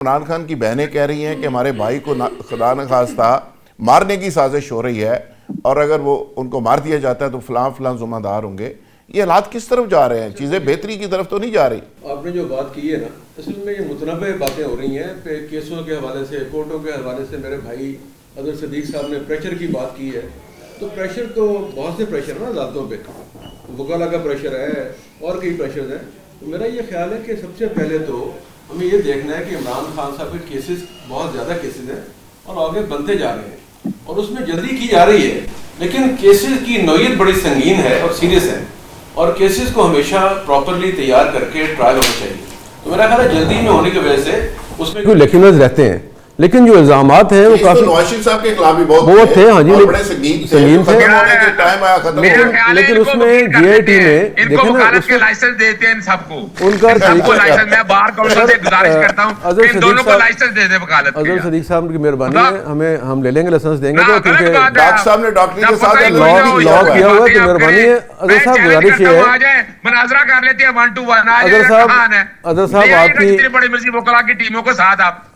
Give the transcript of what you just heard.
عمران خان کی بہنیں کہہ رہی ہیں کہ ہمارے بھائی کو خدا نخواستہ مارنے کی سازش ہو رہی ہے، اور اگر وہ ان کو مار دیا جاتا ہے تو فلاں فلاں ذمہ دار ہوں گے۔ یہ حالات کس طرف جا رہے ہیں؟ چیزیں بہتری کی طرف تو نہیں جا رہی۔ آپ نے جو بات کی ہے نا، اصل میں یہ متنوع باتیں ہو رہی ہیں کہ کیسوں کے حوالے سے، کورٹوں کے حوالے سے۔ میرے بھائی اظہر صدیق صاحب نے پریشر کی بات کی ہے، تو پریشر تو بہت سے پریشر ہیں نا عدالتوں پہ، وکلا کا پریشر ہے اور کئی پریشرز ہیں۔ تو میرا یہ خیال ہے کہ سب سے پہلے تو ہمیں یہ دیکھنا ہے کہ عمران خان صاحب کے کیسز بہت زیادہ کیسز ہیں اور آگے بنتے جا رہے ہیں اور اس میں جلدی کی جا رہی ہے، لیکن کیسز کی نوعیت بڑی سنگین ہے اور سیریس ہے، اور کیسز کو ہمیشہ پراپرلی تیار کر کے ٹرائل ہونا چاہیے۔ تو میرا خیال ہے جلدی میں ہونے کی وجہ سے اس میں لیکنرز رہتے ہیں، لیکن جو الزامات ہیں وہ کافی نواز شریف صاحب کے خلاف بھی بہت تھے، ہاں جی، بڑے سنگین تھے، لیکن اس میں جی آئی ٹی میں دیکھیں نا، اس کے لائسنس دیتے ہیں سب کو، ان کا لائسنس میں بار کونسل سے گزارش کرتا ہوں کہ ان دونوں کو لائسنس دے دیں وکالت کے۔ اظہر صدیق صاحب کی مہربانی ہے، ہم لے لیں گے، لائسنس دیں گے، تو کیونکہ ڈاکٹر صاحب نے ڈاکٹری کے ساتھ لا کیا ہوا ہے، تو مہربانی ہے اظہر صاحب، گزارش یہ ہے، مناظرہ کر لیتے ہیں 1 to 1۔ اظہر صاحب آپ کی بڑی مرضی وکلا کی ٹیموں کو ساتھ آپ